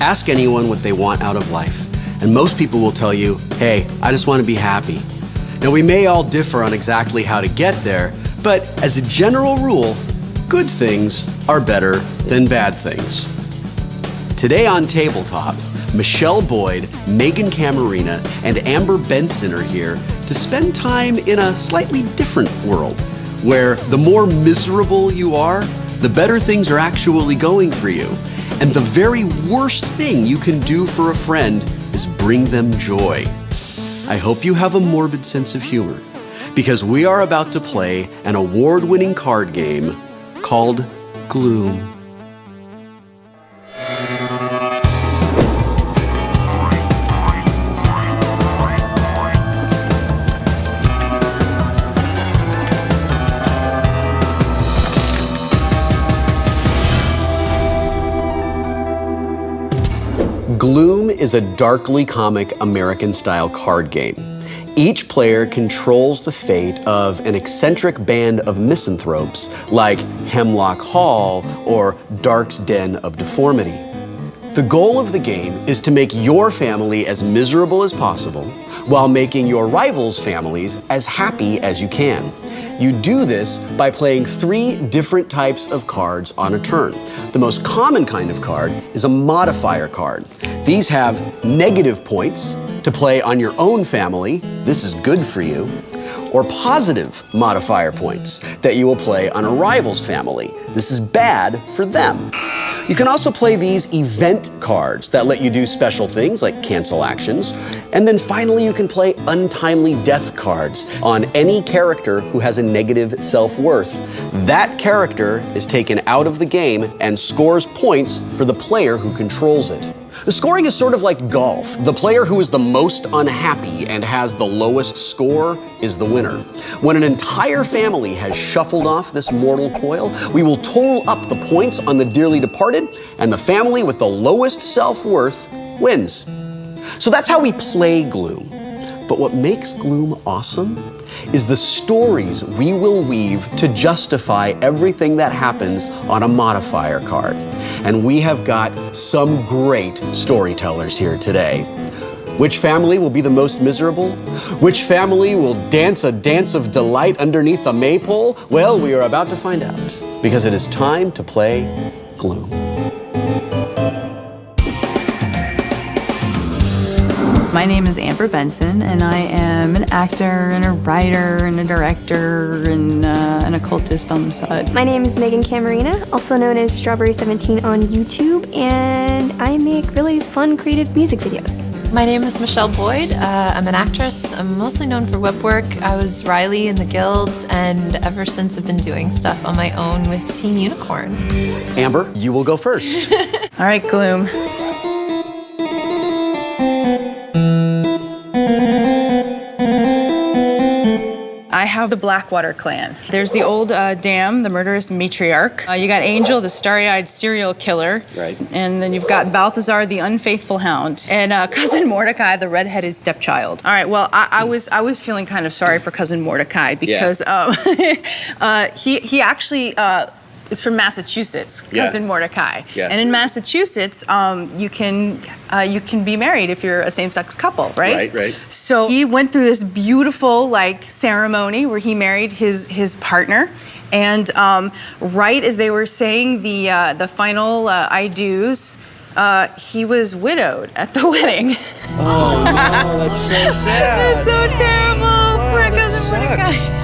Ask anyone what they want out of life, and most people will tell you, hey, I just want to be happy. Now, we may all differ on exactly how to get there, but as a general rule, good things are better than bad things. Today on Tabletop, Michele Boyd, Meghan Camarena, and Amber Benson are here to spend time in a slightly different world, where the more miserable you are, the better things are actually going for you. And the very worst thing you can do for a friend is bring them joy. I hope you have a morbid sense of humor, because we are about to play an award-winning card game called Gloom. Gloom is a darkly comic American-style card game. Each player controls the fate of an eccentric band of misanthropes like Hemlock Hall or Dark's Den of Deformity. The goal of the game is to make your family as miserable as possible while making your rivals' families as happy as you can. You do this by playing 3 different types of cards on a turn. The most common kind of card is a modifier card. These have negative points to play on your own family. This is good for you. Or positive modifier points that you will play on a rival's family. This is bad for them. You can also play these event cards that let you do special things like cancel actions. And then finally, you can play untimely death cards on any character who has a negative self-worth. That character is taken out of the game and scores points for the player who controls it. The scoring is sort of like golf. The player who is the most unhappy and has the lowest score is the winner. When an entire family has shuffled off this mortal coil, we will total up the points on the dearly departed, and the family with the lowest self-worth wins. So that's how we play Gloom. But what makes Gloom awesome is the stories we will weave to justify everything that happens on a modifier card. And we have got some great storytellers here today. Which family will be the most miserable? Which family will dance a dance of delight underneath the maypole? Well, we are about to find out, because it is time to play Gloom. My name is Amber Benson, and I am an actor and a writer and a director and an occultist on the side. My name is Meghan Camarena, also known as Strawburry17 on YouTube, and I make really fun, creative music videos. My name is Michele Boyd. I'm an actress. I'm mostly known for web work. I was Riley in the Guilds, and ever since I've been doing stuff on my own with Team Unicorn. Amber, you will go first. All right, Gloom. I have the Blackwater clan. There's the old dam, the murderous matriarch. You got Angel, the starry-eyed serial killer. Right. And then you've got Balthazar, the unfaithful hound. And cousin Mordecai, the redheaded stepchild. All right, well, I was feeling kind of sorry for cousin Mordecai because he actually is from Massachusetts, cousin Mordecai. Yeah. And in Massachusetts, you can be married if you're a same-sex couple, right? Right. So he went through this beautiful ceremony where he married his partner, and right as they were saying the final I do's, he was widowed at the wedding. Oh no, that's so sad. It's so terrible. Wow, Poor that cousin sucks. Mordecai.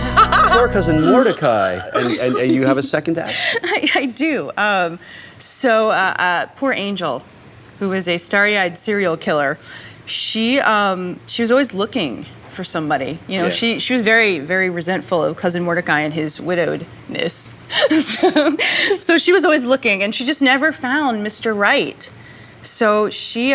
Poor cousin Mordecai. And you have a second act? I do. Poor Angel, who was a starry-eyed serial killer, she was always looking for somebody. You know, she was very, very resentful of cousin Mordecai and his widowedness. So she was always looking, and she just never found Mr. Right. So she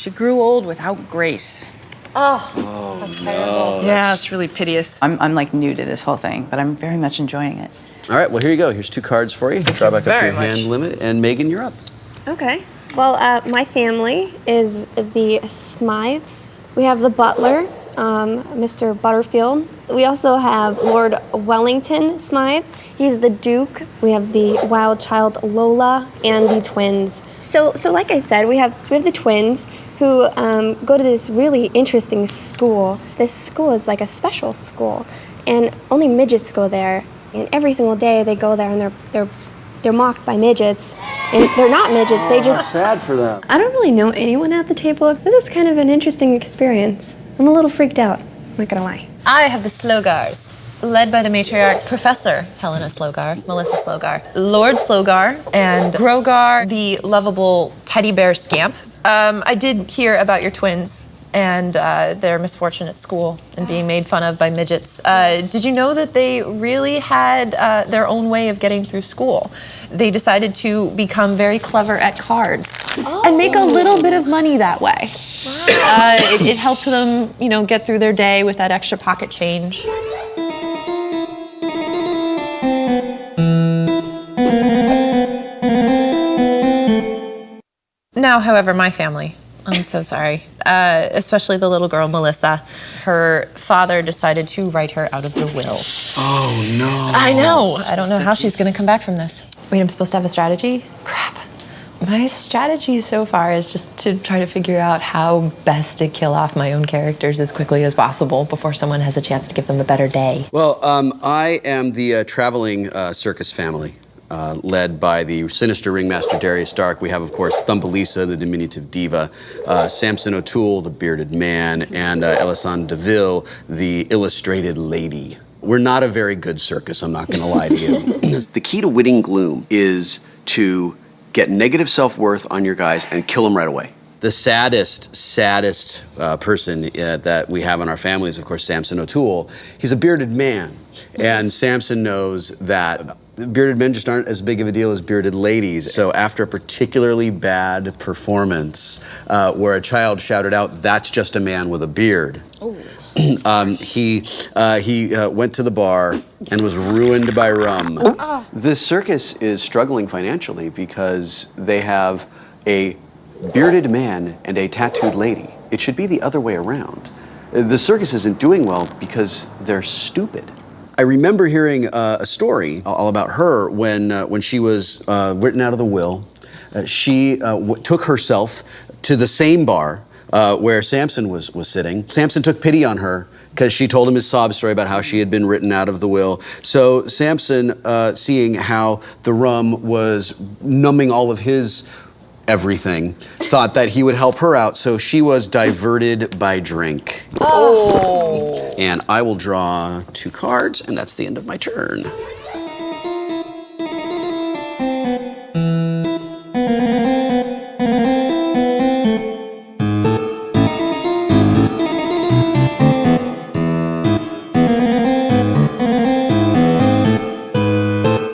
grew old without grace. Oh, that's terrible. Yeah, it's really piteous. I'm like new to this whole thing, but I'm very much enjoying it. All right, well, here you go. Here's 2 cards for you. Draw back up very your much. hand limit. And Meghan, you're up. Okay. Well, my family is the Smythes. We have the butler, Mr. Butterfield. We also have Lord Wellington Smythe. He's the Duke. We have the wild child Lola and the twins. So like I said, we have the twins who go to this really interesting school. This school is like a special school, and only midgets go there. And every single day they go there, and they're mocked by midgets, and they're not midgets. They just Sad for them. I don't really know anyone at the table. This is kind of an interesting experience. I'm a little freaked out. I'm not gonna lie. I have the Slogars, led by the matriarch Professor Helena Slogar, Melissa Slogar, Lord Slogar, and Grogar, the lovable teddy bear scamp. I did hear about your twins and their misfortune at school and being made fun of by midgets. Did you know that they really had their own way of getting through school? They decided to become very clever at cards and make a little bit of money that way. Wow. It helped them, get through their day with that extra pocket change. Now, however, my family, I'm so sorry, especially the little girl, Melissa, her father decided to write her out of the will. Oh, no. I know. I don't know how she's going to come back from this. Wait, I'm supposed to have a strategy? Crap. My strategy so far is just to try to figure out how best to kill off my own characters as quickly as possible before someone has a chance to give them a better day. Well, I am the traveling circus family. Led by the sinister ringmaster Darius Stark. We have, of course, Thumbelisa, the diminutive diva, Samson O'Toole, the bearded man, and Elisande DeVille, the illustrated lady. We're not a very good circus, I'm not gonna lie to you. The key to winning Gloom is to get negative self-worth on your guys and kill them right away. The saddest person that we have in our family is, of course, Samson O'Toole. He's a bearded man, and Samson knows that bearded men just aren't as big of a deal as bearded ladies. So after a particularly bad performance where a child shouted out, "That's just a man with a beard," he went to the bar and was ruined by rum. This circus is struggling financially because they have a bearded man and a tattooed lady. It should be the other way around. The circus isn't doing well because they're stupid. I remember hearing a story all about her when she was written out of the will. She took herself to the same bar where Samson was sitting. Samson took pity on her because she told him his sob story about how she had been written out of the will. So Samson, seeing how the rum was numbing all of his everything, thought that he would help her out, so she was diverted by drink. Oh. And I will draw 2 cards, and that's the end of my turn.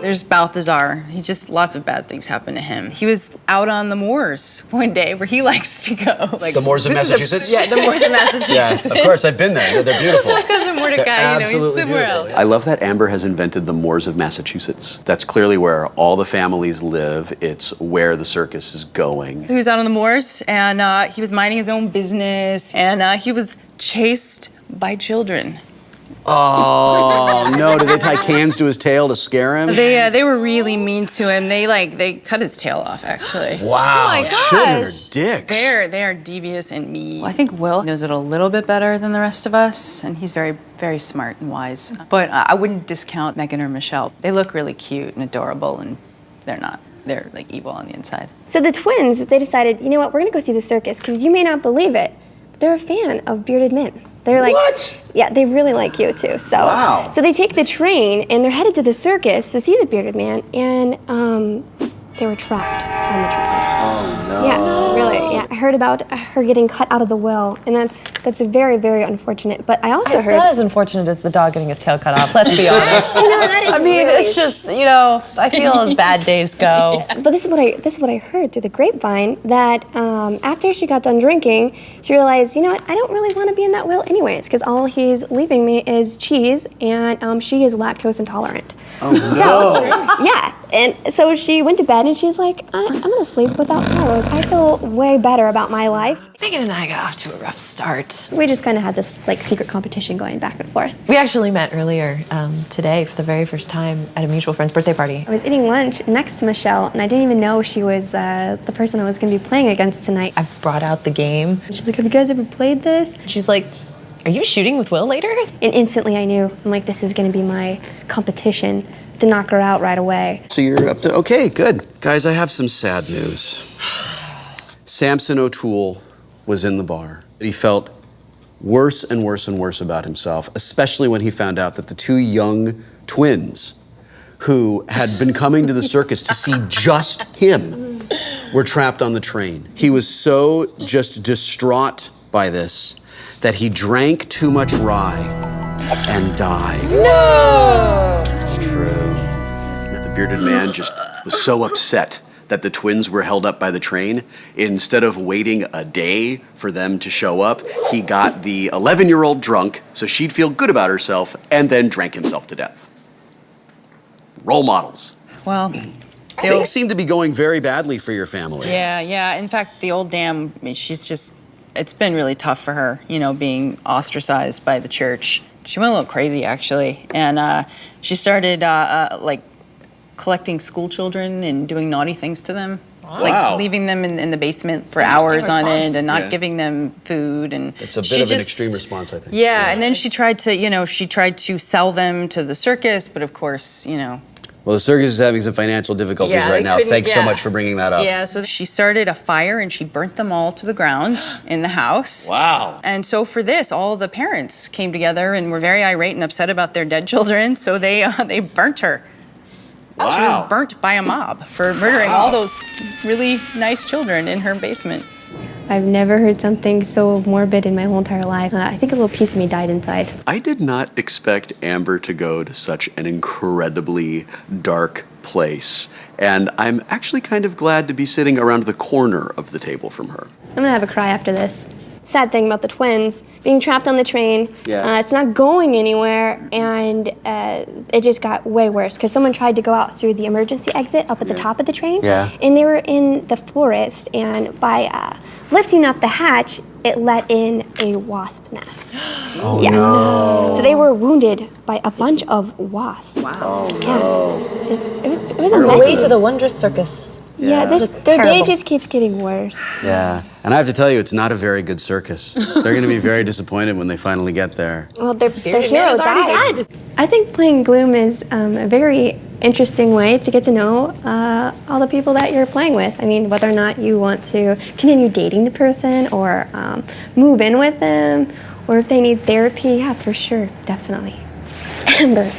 There's Balthazar. Lots of bad things happen to him. He was out on the moors one day where he likes to go. Like the moors of Massachusetts? The moors of Massachusetts. Yeah, of course, I've been there. They're beautiful. Cousin Mordecai, he's somewhere else. I love that Amber has invented the moors of Massachusetts. That's clearly where all the families live. It's where the circus is going. So he was out on the moors, and he was minding his own business, and he was chased by children. Oh, no, did they tie cans to his tail to scare him? They were really mean to him. They cut his tail off, actually. Wow, Oh my gosh. children are dicks. They are devious and mean. I think Will knows it a little bit better than the rest of us, and he's very, very smart and wise. But I wouldn't discount Meghan or Michele. They look really cute and adorable, and they're not. They're like evil on the inside. So the twins, they decided, you know what, we're gonna go see the circus, because you may not believe it, but they're a fan of bearded men. They're like, what? Yeah, they really like you too. So, wow. So they take the train and they're headed to the circus to see the bearded man, and they were trapped on the train. Oh no. Yeah, really. Yeah, I heard about her getting cut out of the will, and that's very, very unfortunate. But I also heard It's not as unfortunate as the dog getting his tail cut off. Let's be honest. that is I mean, really... it's just I feel as bad days go. But this is what I heard through the grapevine, that after she got done drinking, she realized, you know what, I don't really want to be in that will anyways, because all he's leaving me is cheese, and she is lactose intolerant. Oh, no. Yeah, and so she went to bed and she's like, I'm gonna sleep without sorrows. I feel way better about my life. Megan and I got off to a rough start. We just kind of had this like secret competition going back and forth. We actually met earlier today for the very first time at a mutual friend's birthday party. I was eating lunch next to Michele, and I didn't even know she was the person I was gonna be playing against tonight. I brought out the game. And she's like, have you guys ever played this? She's like, are you shooting with Will later? And instantly I knew, I'm like, this is gonna be my competition to knock her out right away. So you're up to, okay, good. Guys, I have some sad news. Samson O'Toole was in the bar. He felt worse and worse and worse about himself, especially when he found out that the two young twins who had been coming to the circus to see just him were trapped on the train. He was so just distraught by this that he drank too much rye and died. No! It's true. The bearded man just was so upset that the twins were held up by the train. Instead of waiting a day for them to show up, he got the 11-year-old drunk so she'd feel good about herself and then drank himself to death. Role models. Well, Things seem to be going very badly for your family. yeah. In fact, the old dame, I mean, it's been really tough for her, being ostracized by the church. She went a little crazy, actually. And she started, collecting school children and doing naughty things to them. Wow. Like leaving them in the basement for hours on end and not giving them food. And It's a bit of an extreme response, I think. Yeah, and then she tried to sell them to the circus, but of course, Well, the circus is having some financial difficulties right now. Thanks so much for bringing that up. Yeah, so she started a fire and she burnt them all to the ground in the house. Wow. And so for this, all the parents came together and were very irate and upset about their dead children, so they burnt her. Wow. She was burnt by a mob for murdering all those really nice children in her basement. I've never heard something so morbid in my whole entire life. I think a little piece of me died inside. I did not expect Amber to go to such an incredibly dark place. And I'm actually kind of glad to be sitting around the corner of the table from her. I'm gonna have a cry after this. Sad thing about the twins, being trapped on the train, Yeah. it's not going anywhere, and it just got way worse because someone tried to go out through the emergency exit up at the top of the train, Yeah. and they were in the forest, and by lifting up the hatch, it let in a wasp nest. Oh, Yes. no. So they were wounded by a bunch of wasps. Wow. Yeah. It was a On the way messy. to the Wondrous Circus. Yeah, That's their day terrible. just keeps getting worse. Yeah. And I have to tell you, it's not a very good circus. They're going to be very disappointed when they finally get there. Well, their Bearded hero man is already died. dead. I think playing Gloom is a very interesting way to get to know all the people that you're playing with. I mean, whether or not you want to continue dating the person or move in with them, or if they need therapy, yeah, for sure, definitely. Amber.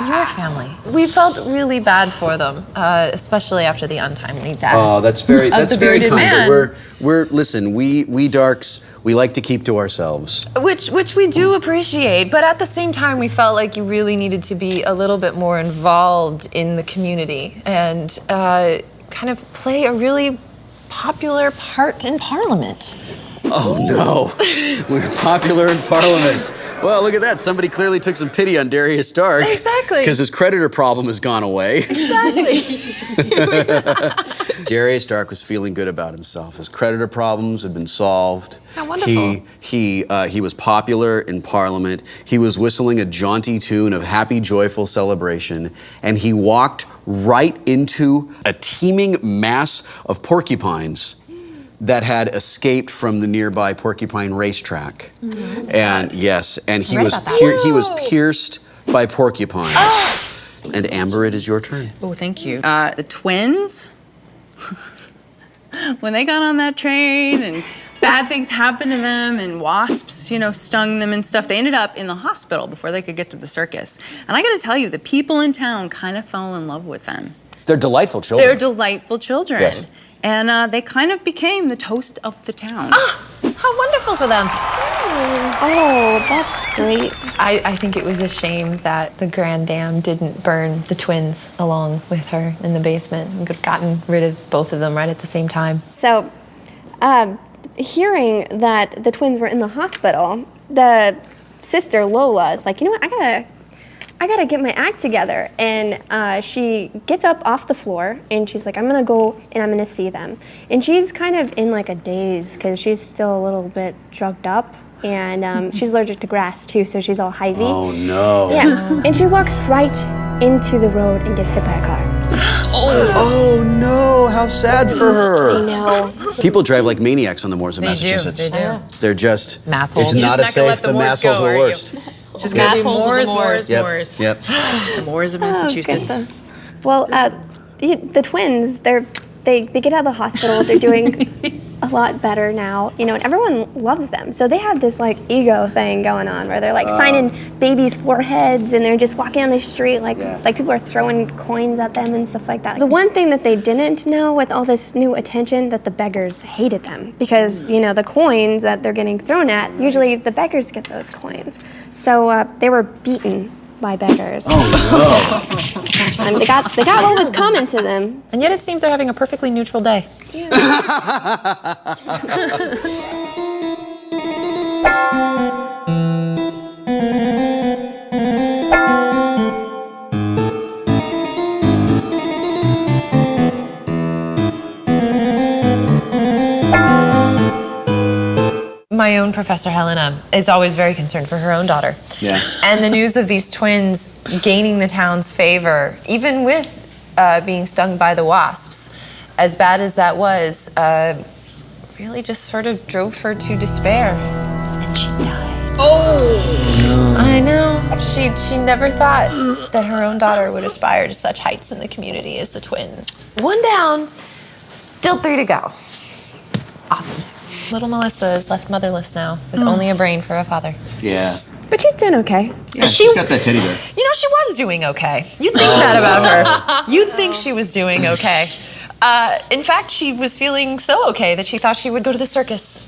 Your family. We felt really bad for them, especially after the untimely death. Oh, that's very the very bearded kind. man. But listen, we darks, we like to keep to ourselves. Which we do appreciate, but at the same time, we felt like you really needed to be a little bit more involved in the community and kind of play a really popular part in Parliament. Oh no, we're popular in Parliament. Well, look at that. Somebody clearly took some pity on Darius Stark. Exactly. Because his creditor problem has gone away. Exactly. Darius Stark was feeling good about himself. His creditor problems had been solved. How wonderful. He was popular in Parliament. He was whistling a jaunty tune of happy, joyful celebration. And he walked right into a teeming mass of porcupines that had escaped from the nearby porcupine racetrack. Mm-hmm. And yes, and he was pierced by porcupines. Oh. And Amber, it is your turn. Oh, thank you. The twins, when they got on that train and bad things happened to them and wasps, stung them and stuff, they ended up in the hospital before they could get to the circus. And I gotta tell you, the people in town kind of fell in love with them. They're delightful children. They're delightful children. Yes. And they kind of became the toast of the town. Oh, how wonderful for them. Oh, that's great. I think it was a shame that the Grand Dame didn't burn the twins along with her in the basement. We could have gotten rid of both of them right at the same time. So, hearing that the twins were in the hospital, the sister Lola is like, you know what, I I gotta get my act together. And she gets up off the floor and she's like, I'm gonna go and I'm gonna see them. And she's kind of in like a daze because she's still a little bit drugged up. And she's allergic to grass too, so she's all hivey. Oh no. Yeah, and she walks right into the road and gets hit by a car. Oh no, how sad for her. I know. People drive like maniacs on the moors of Massachusetts. They do. They're just, Massholes. it's You're not just as not gonna safe, let the the moors massholes go, are are the you? worst. It's just gonna be Massholes of moors, the moors, Yep, moors. yep. The moors of Massachusetts. Goodness. Well, the twins, they get out of the hospital. They're doing a lot better now, you know, and everyone loves them. So they have this like ego thing going on where they're like signing babies' foreheads and they're just walking on the street like people are throwing coins at them and stuff like that. The one thing that they didn't know with all this new attention, that the beggars hated them because, you know, the coins that they're getting thrown at, usually the beggars get those coins. So they were beaten by beggars. Oh And they got what was coming to them. And yet it seems they're having a perfectly neutral day. My own Professor Helena is always very concerned for her own daughter. Yeah. And the news of these twins gaining the town's favor, even with being stung by the wasps, as bad as that was, really just sort of drove her to despair. And she died. Oh! I know. She never thought that her own daughter would aspire to such heights in the community as the twins. One down, still 3 to go. Awesome. Little Melissa is left motherless now, with only a brain for a father. Yeah. But she's doing okay. Yeah, she's got that teddy bear. You know, she was doing okay. You'd think that about her. You'd think she was doing okay. In fact, she was feeling so okay that she thought she would go to the circus.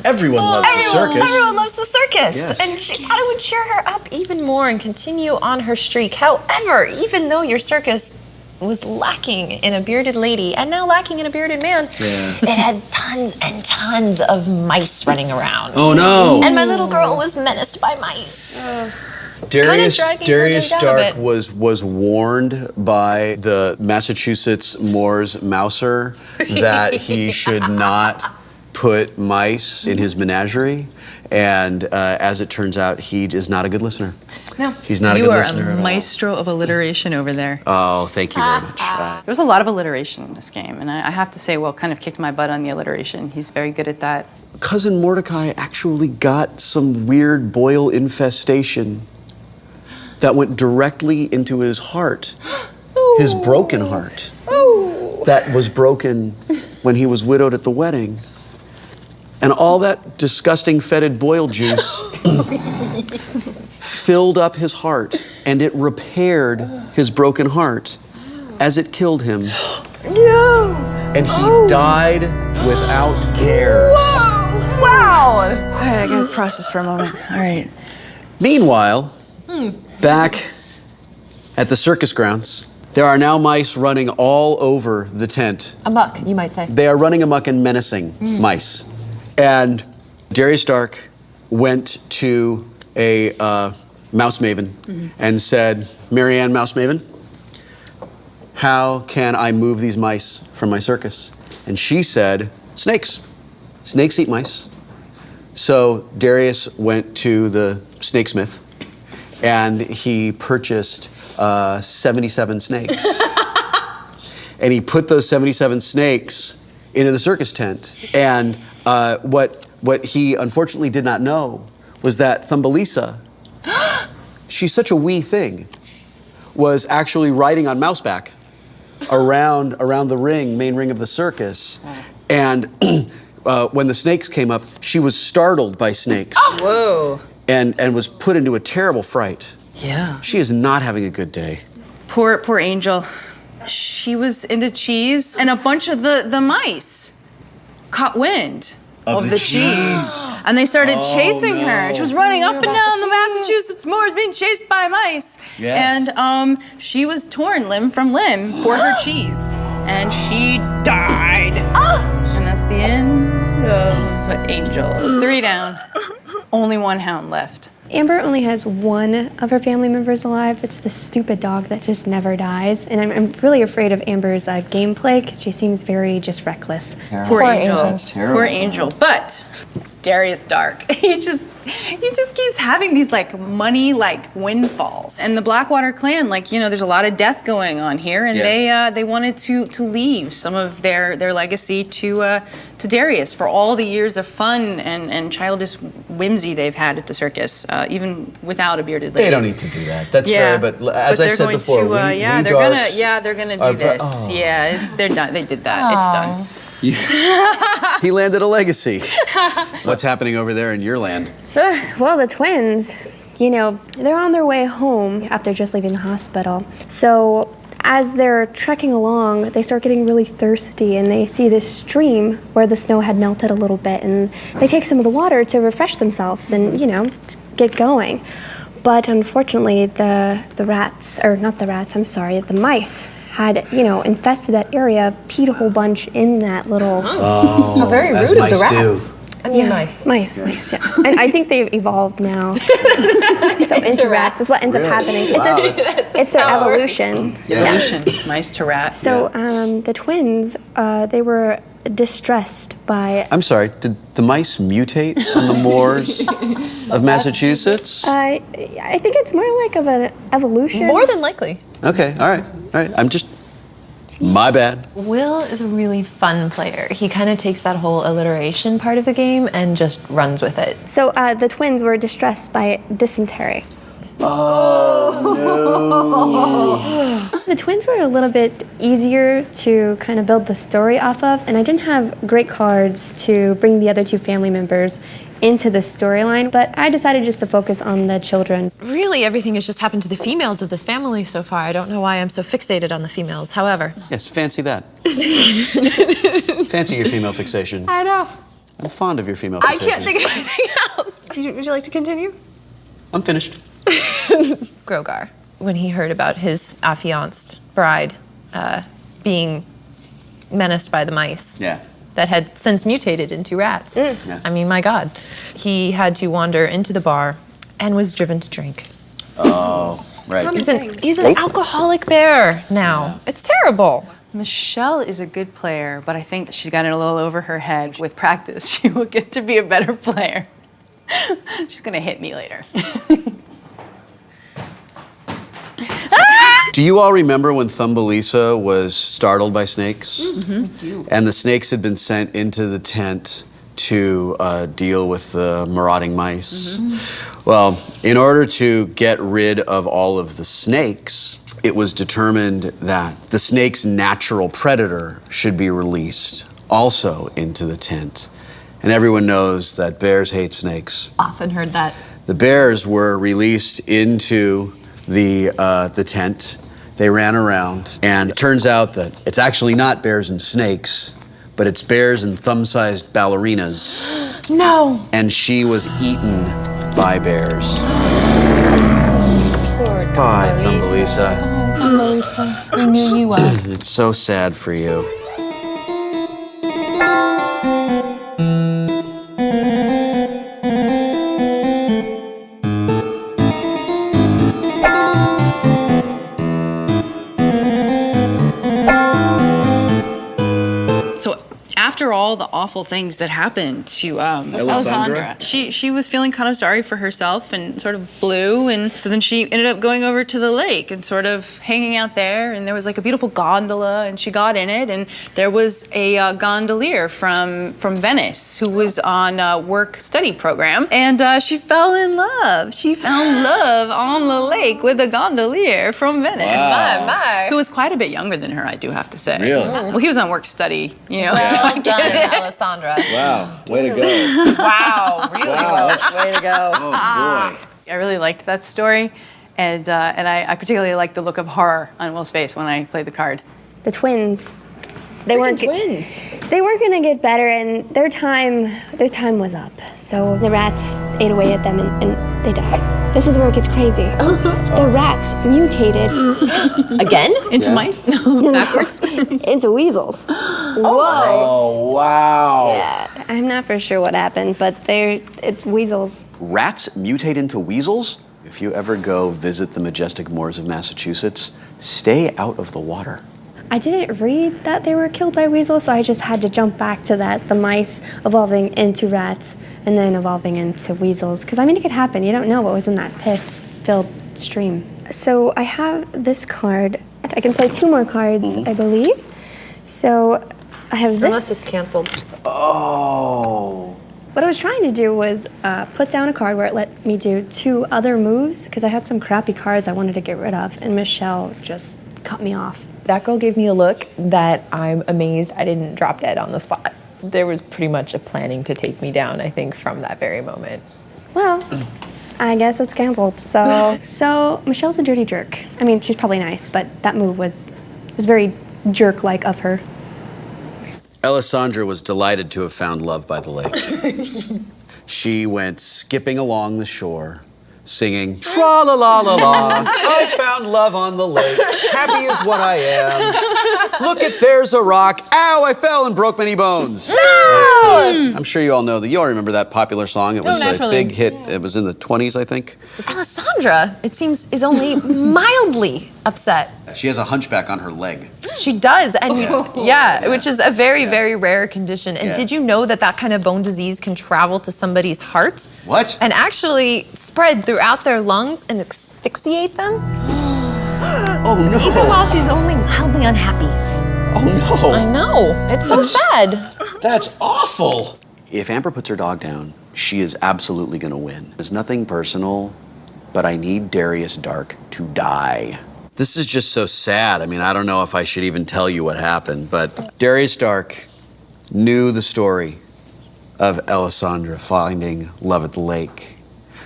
Everyone loves the circus. Everyone loves the circus. Yes. And she thought it would cheer her up even more and continue on her streak. However, even though your circus was lacking in a bearded lady and now lacking in a bearded man, it had tons and tons of mice running around. Oh no! And my little girl was menaced by mice. Darius dragging her day down a Stark bit. was warned by the Massachusetts Moors Mouser that he should not put mice in his menagerie, and as it turns out, he is not a good listener. No. He's not a You good are listener a at all. maestro of alliteration over there. Oh, thank you very much. There was a lot of alliteration in this game, and I have to say, Will kind of kicked my butt on the alliteration. He's very good at that. Cousin Mordecai actually got some weird boil infestation that went directly into his heart, his broken heart, that was broken when he was widowed at the wedding. And all that disgusting fetid boil juice filled up his heart, and it repaired his broken heart as it killed him. No! And he died without heirs. Wow! All right, I gotta process for a moment. All right. Meanwhile, back at the circus grounds, there are now mice running all over the tent. Amok, you might say. They are running amok and menacing mice. And Darius Stark went to a mouse maven and said, Marianne Mouse Maven, how can I move these mice from my circus? And she said, snakes. Snakes eat mice. So Darius went to the snakesmith and he purchased 77 snakes. And he put those 77 snakes into the circus tent. And what he unfortunately did not know was that Thumbelisa, she's such a wee thing, was actually riding on mouseback around the main ring of the circus. And when the snakes came up, she was startled by snakes. Whoa. And was put into a terrible fright. Yeah. She is not having a good day. Poor Angel. She was into cheese, and a bunch of the mice caught wind of the cheese. And they started chasing her. And she was running up and down the Massachusetts moors being chased by mice. Yes. And she was torn limb from limb for her cheese. And she died. And that's the end of Angel. 3 down. Only 1 hound left. Amber only has one of her family members alive. It's the stupid dog that just never dies. And I'm really afraid of Amber's gameplay because she seems very just reckless. Poor Angel. That's terrible. Poor Angel. But Darius Dark, he just keeps having these like money like windfalls. And the Blackwater clan, like, you know, there's a lot of death going on here, and they wanted to leave some of their legacy to Darius for all the years of fun and childish whimsy they've had at the circus, even without a bearded lady. They don't need to do that. That's fair, but as I said before, they're gonna do this. Oh. Yeah, they're done. They did that. It's done. He landed a legacy. What's happening over there in your land? Well, the twins, you know, they're on their way home after just leaving the hospital. So as they're trekking along, they start getting really thirsty, and they see this stream where the snow had melted a little bit, and they take some of the water to refresh themselves and, you know, get going. But unfortunately, the mice had, you know, infested that area, peed a whole bunch in that little... How very rude of the rats. I mean, mice, yeah. And I think they've evolved now. So into rats is what ends up happening. Wow, It's their evolution. Evolution, mice to rats. So the twins, they were distressed by... I'm sorry, did the mice mutate on the moors of Massachusetts? I think it's more like of an evolution. More than likely. Okay, all right. My bad. Will is a really fun player. He kind of takes that whole alliteration part of the game and just runs with it. So the twins were distressed by dysentery. Oh, no. The twins were a little bit easier to kind of build the story off of, and I didn't have great cards to bring the other two family members into the storyline, but I decided just to focus on the children. Really, everything has just happened to the females of this family so far. I don't know why I'm so fixated on the females. However. Yes, fancy that. Fancy your female fixation. I know. I'm fond of your female fixation. I can't think of anything else. Would you like to continue? I'm finished. Grogar, when he heard about his affianced bride being menaced by the mice. Yeah. That had since mutated into rats. Yeah. I mean, my God. He had to wander into the bar and was driven to drink. Oh, right. He's an alcoholic bear now. Yeah. It's terrible. Michele is a good player, but I think she's gotten a little over her head. With practice, she will get to be a better player. She's gonna hit me later. Do you all remember when Thumbelisa was startled by snakes? Mm-hmm. We do. And the snakes had been sent into the tent to deal with the marauding mice. Mm-hmm. Well, in order to get rid of all of the snakes, it was determined that the snake's natural predator should be released also into the tent. And everyone knows that bears hate snakes. Often heard that. The bears were released into the tent. They ran around, and it turns out that it's actually not bears and snakes, but it's bears and thumb-sized ballerinas. No. And she was eaten by bears. Poor Bye, Thumbelisa. Oh, Thumbelisa. We knew you well. It's so sad for you. After all the awful things that happened to Alessandra, she was feeling kind of sorry for herself and sort of blue, and so then she ended up going over to the lake and sort of hanging out there, and there was like a beautiful gondola, and she got in it, and there was a gondolier from Venice who was on a work-study program, and she fell in love. She found love on the lake with a gondolier from Venice. Wow. My. Who was quite a bit younger than her, I do have to say. Really? Well, he was on work-study, you know. Well done, Alessandra. Wow, way to go. Wow, really? Wow. Way to go. Oh, boy. I really liked that story, and I particularly liked the look of horror on Will's face when I played the card. The twins, they weren't twins. They weren't gonna get better, and their time was up. So the rats ate away at them, and they died. This is where it gets crazy. The rats mutated Again? Into mice? No, backwards. into weasels. Oh, wow. Yeah, I'm not for sure what happened, but it's weasels. Rats mutate into weasels? If you ever go visit the majestic moors of Massachusetts, stay out of the water. I didn't read that they were killed by weasels, so I just had to jump back to that. The mice evolving into rats and then evolving into weasels. Because, I mean, it could happen. You don't know what was in that piss-filled stream. So I have this card. I can play 2 more cards, I believe. So I have this. Unless it's canceled. Oh. What I was trying to do was put down a card where it let me do 2 other moves, because I had some crappy cards I wanted to get rid of, and Michele just cut me off. That girl gave me a look that I'm amazed I didn't drop dead on the spot. There was pretty much a planning to take me down, I think, from that very moment. Well, I guess it's canceled. So Michelle's a dirty jerk. I mean, she's probably nice, but that move was very jerk-like of her. Alessandra was delighted to have found love by the lake. She went skipping along the shore, singing, tra-la-la-la-la, I found love on the lake, happy is what I am. Look at, there's a rock, ow, I fell and broke many bones. No! I'm sure you all know that. You all remember that popular song. It was a big hit. It was in the 20s, I think. Alessandra, it seems, is only mildly upset. She has a hunchback on her leg. She does, and which is a very, very rare condition. And did you know that that kind of bone disease can travel to somebody's heart? What? And actually spread throughout their lungs and asphyxiate them? Oh no. Even while she's only mildly unhappy. Oh no. I know, it's so sad. That's awful. If Amber puts her dog down, she is absolutely gonna win. There's nothing personal, but I need Darius Dark to die. This is just so sad. I mean, I don't know if I should even tell you what happened, but Darius Dark knew the story of Alessandra finding love at the lake.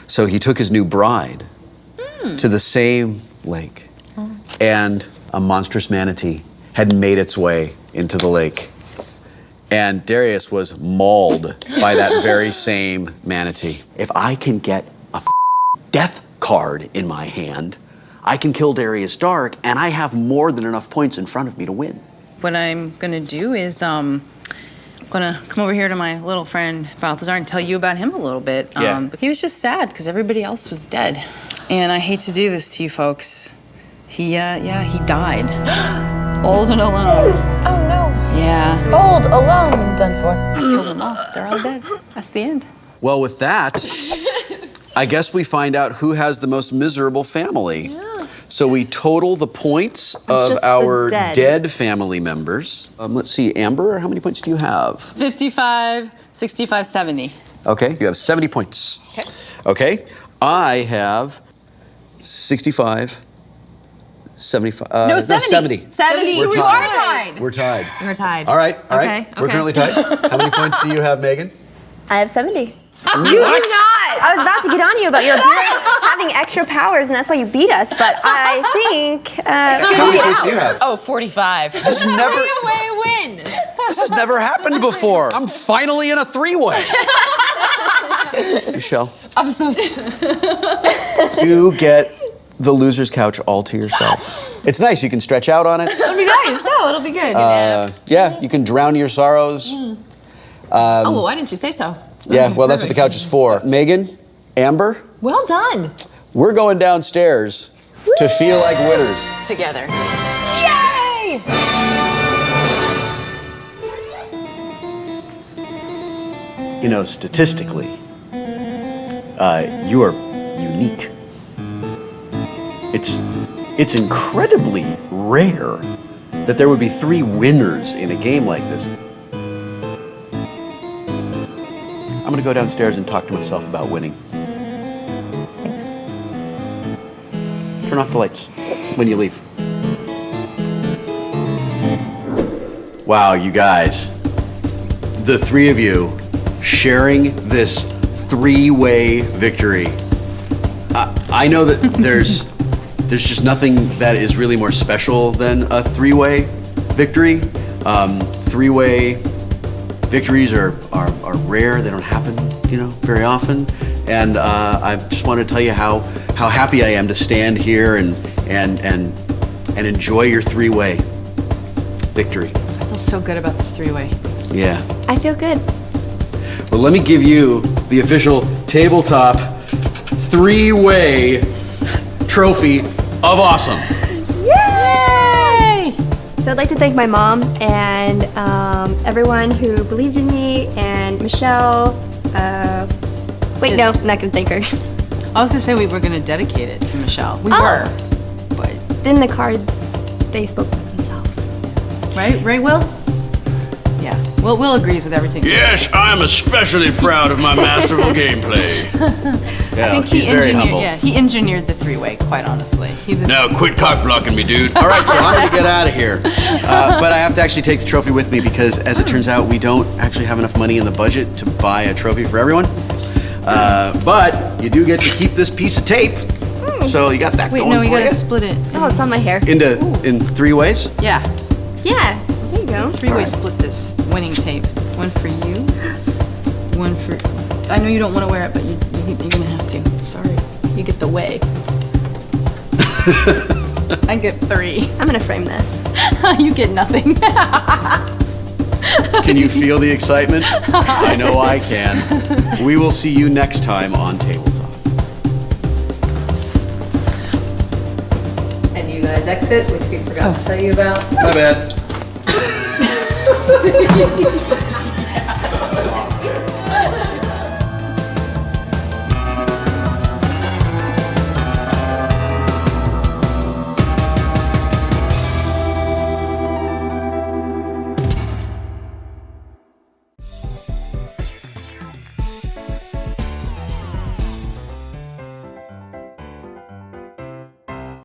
So he took his new bride to the same lake, and a monstrous manatee had made its way into the lake. And Darius was mauled by that very same manatee. If I can get a death card in my hand, I can kill Darius Dark, and I have more than enough points in front of me to win. What I'm gonna do is I'm gonna come over here to my little friend Balthazar and tell you about him a little bit. But he was just sad because everybody else was dead. And I hate to do this to you folks. He died. Old and alone. Oh no. Yeah. Old, alone, done for. I killed them all. They're all dead. That's the end. Well, with that, I guess we find out who has the most miserable family. Yeah. So we total the points of our dead family members. Let's see, Amber, how many points do you have? 55, 65, 70. Okay, you have 70 points. Okay, I have 65, 75. No, 70. 70. We're You tied. are tied. We're tied. We're tied. All right. Okay, We're currently tied. How many points do you have, Megan? I have 70. You do not! I was about to get on you about your having extra powers, and that's why you beat us, but I think... How many points do you have? Oh, 45. This has never, Three-way win! this has never happened before. I'm finally in a 3-way. Michele. I'm so You get the loser's couch all to yourself. It's nice, you can stretch out on it. It'll be nice. No, it'll be good. Yeah, you can drown your sorrows. Oh, well, why didn't you say so? Yeah, well, that's what the couch is for. Megan, Amber, Well done. we're going downstairs to feel like winners. Together. Yay! You know, statistically, you are unique. It's incredibly rare that there would be 3 winners in a game like this. I'm gonna go downstairs and talk to myself about winning. Thanks. Turn off the lights when you leave. Wow, you guys. The 3 of you sharing this 3-way victory. I know that there's just nothing that is really more special than a 3-way victory. 3-way victories are rare. They don't happen, very often. And I just want to tell you how happy I am to stand here and enjoy your 3-way victory. I feel so good about this 3-way. Yeah. I feel good. But let me give you the official tabletop 3-way trophy of awesome. Yay! So I'd like to thank my mom and everyone who believed in me, and Michelle. Wait, no, I'm not gonna thank her. I was gonna say we were gonna dedicate it to Michelle. We Oh. were, but Then the cards, they spoke for themselves. right, Will? Yeah. Will agrees with everything. Yes, I'm especially proud of my masterful gameplay. Yeah, I think he's very humble. he engineered the 3-way. Quite honestly, he was. Now quit cock blocking me, dude. All right, so I'm gonna get out of here. But I have to actually take the trophy with me because, as it turns out, we don't actually have enough money in the budget to buy a trophy for everyone. But you do get to keep this piece of tape. So you got that Wait, going no, you for gotta you. split it. Oh, it's on my hair. In 3 ways. Yeah. Yeah, there you go. 3-way split this winning tape. One for you. One for. I know you don't want to wear it, but you're gonna have to. Sorry. You get the way. I get 3. I'm gonna frame this. You get nothing. Can you feel the excitement? I know I can. We will see you next time on Tabletop. And you guys exit, which we forgot to tell you about. My bad.